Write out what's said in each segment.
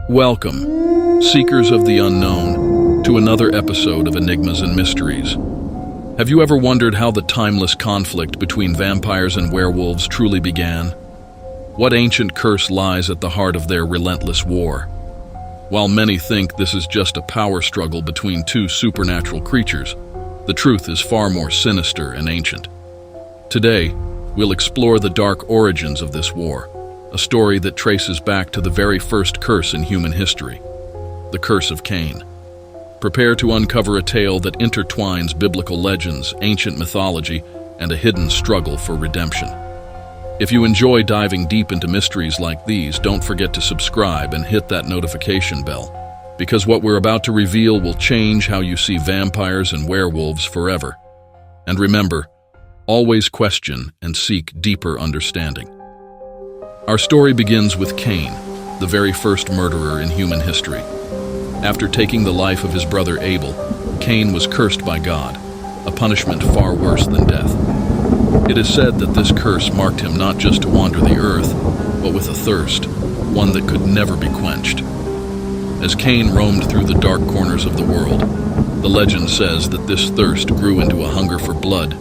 Welcome, seekers of the unknown, to another episode of Enigmas and Mysteries. Have you ever wondered how the timeless conflict between vampires and werewolves truly began? What ancient curse lies at the heart of their relentless war? While many think this is just a power struggle between two supernatural creatures, the truth is far more sinister and ancient. Today, we'll explore the dark origins of this war, a story that traces back to the very first curse in human history, the Curse of Cain. Prepare to uncover a tale that intertwines biblical legends, ancient mythology, and a hidden struggle for redemption. If you enjoy diving deep into mysteries like these, don't forget to subscribe and hit that notification bell, because what we're about to reveal will change how you see vampires and werewolves forever. And remember, always question and seek deeper understanding. Our story begins with Cain, the very first murderer in human history. After taking the life of his brother Abel, Cain was cursed by God, a punishment far worse than death. It is said that this curse marked him not just to wander the earth, but with a thirst, one that could never be quenched. As Cain roamed through the dark corners of the world, the legend says that this thirst grew into a hunger for blood,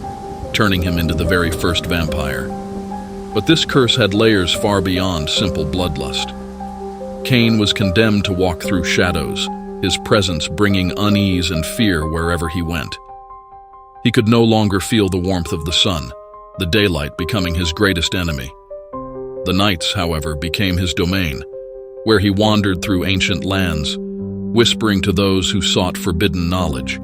turning him into the very first vampire. But this curse had layers far beyond simple bloodlust. Cain was condemned to walk through shadows, his presence bringing unease and fear wherever he went. He could no longer feel the warmth of the sun, the daylight becoming his greatest enemy. The nights, however, became his domain, where he wandered through ancient lands, whispering to those who sought forbidden knowledge.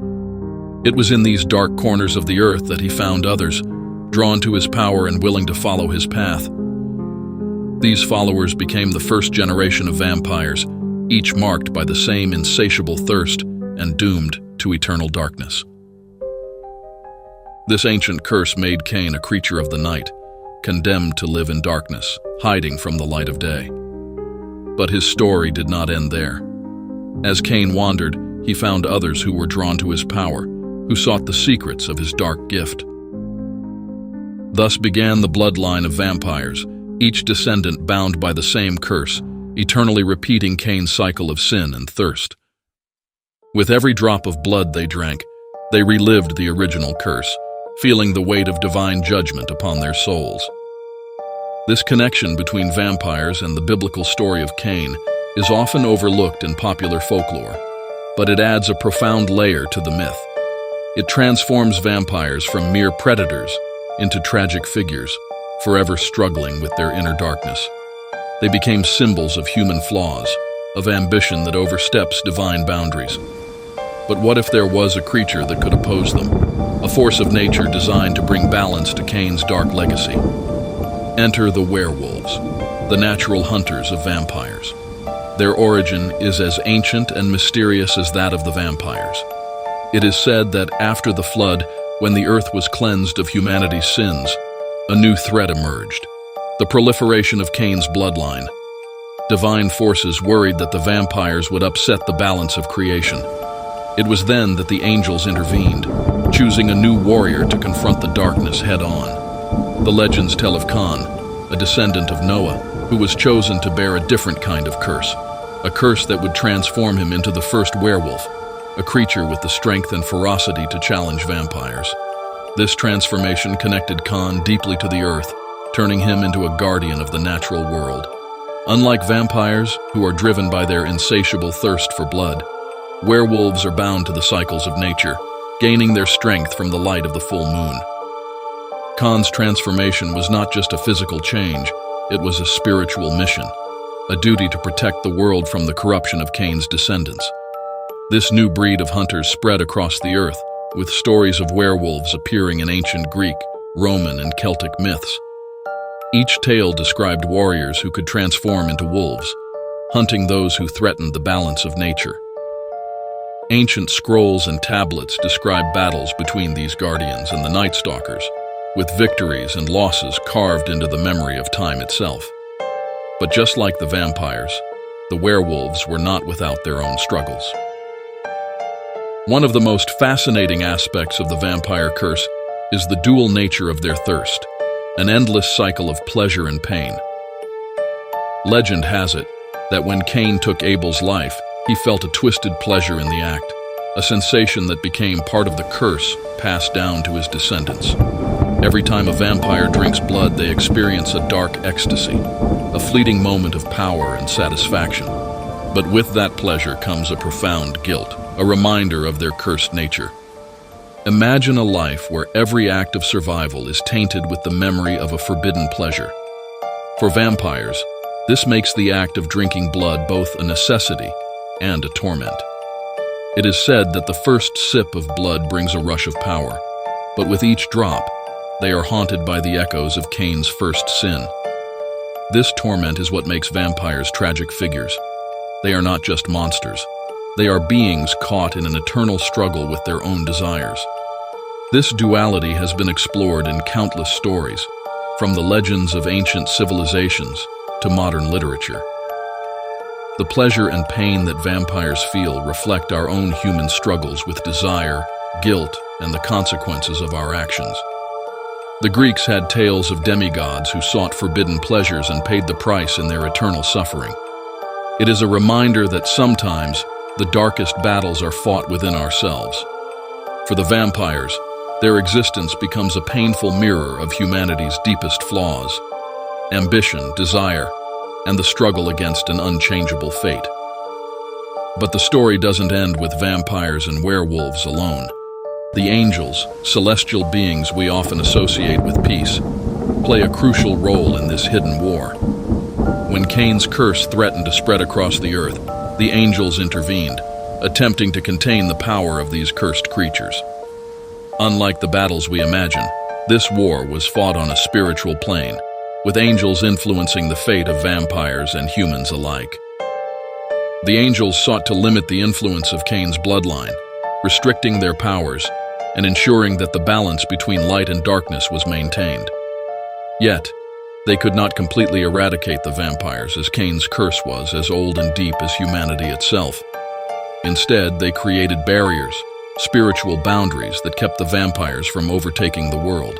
It was in these dark corners of the earth that he found others, drawn to his power and willing to follow his path. These followers became the first generation of vampires, each marked by the same insatiable thirst and doomed to eternal darkness. This ancient curse made Cain a creature of the night, condemned to live in darkness, hiding from the light of day. But his story did not end there. As Cain wandered, he found others who were drawn to his power, who sought the secrets of his dark gift. Thus began the bloodline of vampires, each descendant bound by the same curse, eternally repeating Cain's cycle of sin and thirst. With every drop of blood they drank, they relived the original curse, feeling the weight of divine judgment upon their souls. This connection between vampires and the biblical story of Cain is often overlooked in popular folklore, but it adds a profound layer to the myth. It transforms vampires from mere predators into tragic figures, forever struggling with their inner darkness. They became symbols of human flaws, of ambition that oversteps divine boundaries. But what if there was a creature that could oppose them, a force of nature designed to bring balance to Cain's dark legacy? Enter the werewolves, the natural hunters of vampires. Their origin is as ancient and mysterious as that of the vampires. It is said that after the flood, when the earth was cleansed of humanity's sins, a new threat emerged: the proliferation of Cain's bloodline. Divine forces worried that the vampires would upset the balance of creation. It was then that the angels intervened, choosing a new warrior to confront the darkness head-on. The legends tell of Cain, a descendant of Noah, who was chosen to bear a different kind of curse, a curse that would transform him into the first werewolf, a creature with the strength and ferocity to challenge vampires. This transformation connected Cain deeply to the earth, turning him into a guardian of the natural world. Unlike vampires, who are driven by their insatiable thirst for blood, werewolves are bound to the cycles of nature, gaining their strength from the light of the full moon. Cain's transformation was not just a physical change, it was a spiritual mission, a duty to protect the world from the corruption of Cain's descendants. This new breed of hunters spread across the earth, with stories of werewolves appearing in ancient Greek, Roman, and Celtic myths. Each tale described warriors who could transform into wolves, hunting those who threatened the balance of nature. Ancient scrolls and tablets describe battles between these guardians and the Night Stalkers, with victories and losses carved into the memory of time itself. But just like the vampires, the werewolves were not without their own struggles. One of the most fascinating aspects of the vampire curse is the dual nature of their thirst, an endless cycle of pleasure and pain. Legend has it that when Cain took Abel's life, he felt a twisted pleasure in the act, a sensation that became part of the curse passed down to his descendants. Every time a vampire drinks blood, they experience a dark ecstasy, a fleeting moment of power and satisfaction. But with that pleasure comes a profound guilt, a reminder of their cursed nature. Imagine a life where every act of survival is tainted with the memory of a forbidden pleasure. For vampires, this makes the act of drinking blood both a necessity and a torment. It is said that the first sip of blood brings a rush of power, but with each drop, they are haunted by the echoes of Cain's first sin. This torment is what makes vampires tragic figures. They are not just monsters. They are beings caught in an eternal struggle with their own desires. This duality has been explored in countless stories, from the legends of ancient civilizations to modern literature. The pleasure and pain that vampires feel reflect our own human struggles with desire, guilt, and the consequences of our actions. The Greeks had tales of demigods who sought forbidden pleasures and paid the price in their eternal suffering. It is a reminder that sometimes the darkest battles are fought within ourselves. For the vampires, their existence becomes a painful mirror of humanity's deepest flaws: ambition, desire, and the struggle against an unchangeable fate. But the story doesn't end with vampires and werewolves alone. The angels, celestial beings we often associate with peace, play a crucial role in this hidden war. When Cain's curse threatened to spread across the earth, the angels intervened, attempting to contain the power of these cursed creatures. Unlike the battles we imagine, this war was fought on a spiritual plane, with angels influencing the fate of vampires and humans alike. The angels sought to limit the influence of Cain's bloodline, restricting their powers and ensuring that the balance between light and darkness was maintained. Yet, they could not completely eradicate the vampires, as Cain's curse was as old and deep as humanity itself. Instead, they created barriers, spiritual boundaries that kept the vampires from overtaking the world.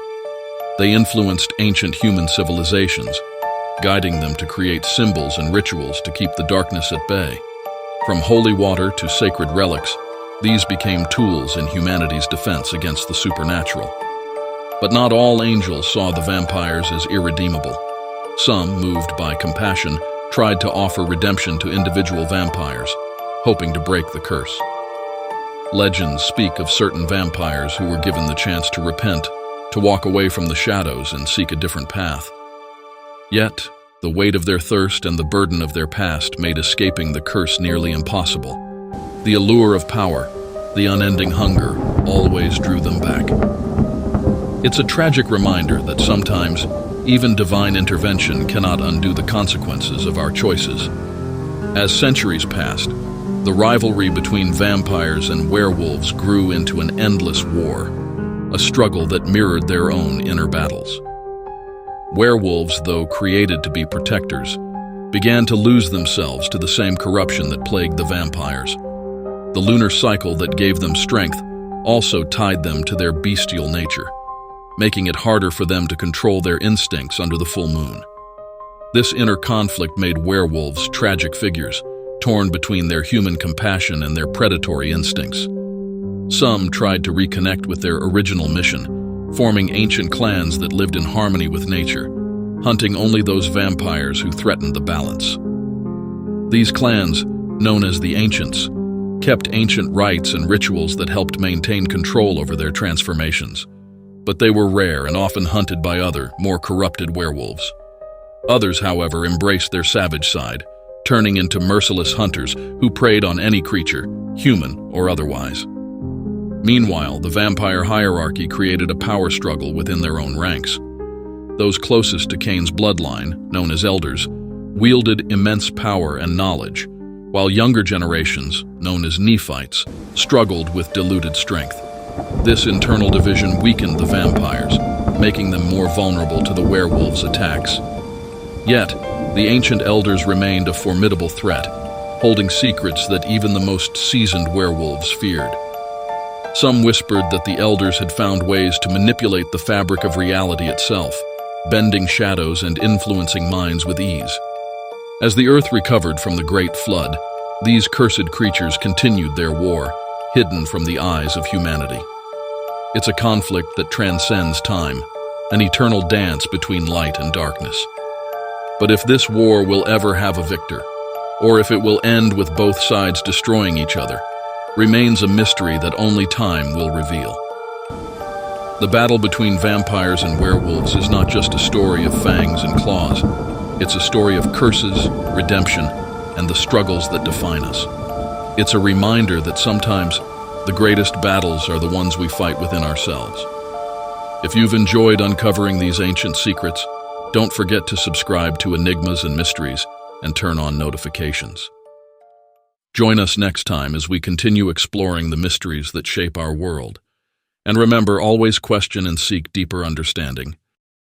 They influenced ancient human civilizations, guiding them to create symbols and rituals to keep the darkness at bay. From holy water to sacred relics, these became tools in humanity's defense against the supernatural. But not all angels saw the vampires as irredeemable. Some, moved by compassion, tried to offer redemption to individual vampires, hoping to break the curse. Legends speak of certain vampires who were given the chance to repent, to walk away from the shadows and seek a different path. Yet, the weight of their thirst and the burden of their past made escaping the curse nearly impossible. The allure of power, the unending hunger, always drew them back. It's a tragic reminder that sometimes even divine intervention cannot undo the consequences of our choices. As centuries passed, the rivalry between vampires and werewolves grew into an endless war, a struggle that mirrored their own inner battles. Werewolves, though created to be protectors, began to lose themselves to the same corruption that plagued the vampires. The lunar cycle that gave them strength also tied them to their bestial nature, making it harder for them to control their instincts under the full moon. This inner conflict made werewolves tragic figures, torn between their human compassion and their predatory instincts. Some tried to reconnect with their original mission, forming ancient clans that lived in harmony with nature, hunting only those vampires who threatened the balance. These clans, known as the Ancients, kept ancient rites and rituals that helped maintain control over their transformations. But they were rare and often hunted by other, more corrupted werewolves. Others, however, embraced their savage side, turning into merciless hunters who preyed on any creature, human or otherwise. Meanwhile, the vampire hierarchy created a power struggle within their own ranks. Those closest to Cain's bloodline, known as elders, wielded immense power and knowledge, while younger generations, known as Nephites, struggled with diluted strength. This internal division weakened the vampires, making them more vulnerable to the werewolves' attacks. Yet, the ancient elders remained a formidable threat, holding secrets that even the most seasoned werewolves feared. Some whispered that the elders had found ways to manipulate the fabric of reality itself, bending shadows and influencing minds with ease. As the earth recovered from the Great Flood, these cursed creatures continued their war, hidden from the eyes of humanity. It's a conflict that transcends time, an eternal dance between light and darkness. But if this war will ever have a victor, or if it will end with both sides destroying each other, remains a mystery that only time will reveal. The battle between vampires and werewolves is not just a story of fangs and claws. It's a story of curses, redemption, and the struggles that define us. It's a reminder that sometimes the greatest battles are the ones we fight within ourselves. If you've enjoyed uncovering these ancient secrets, don't forget to subscribe to Enigmas and Mysteries and turn on notifications. Join us next time as we continue exploring the mysteries that shape our world. And remember, always question and seek deeper understanding.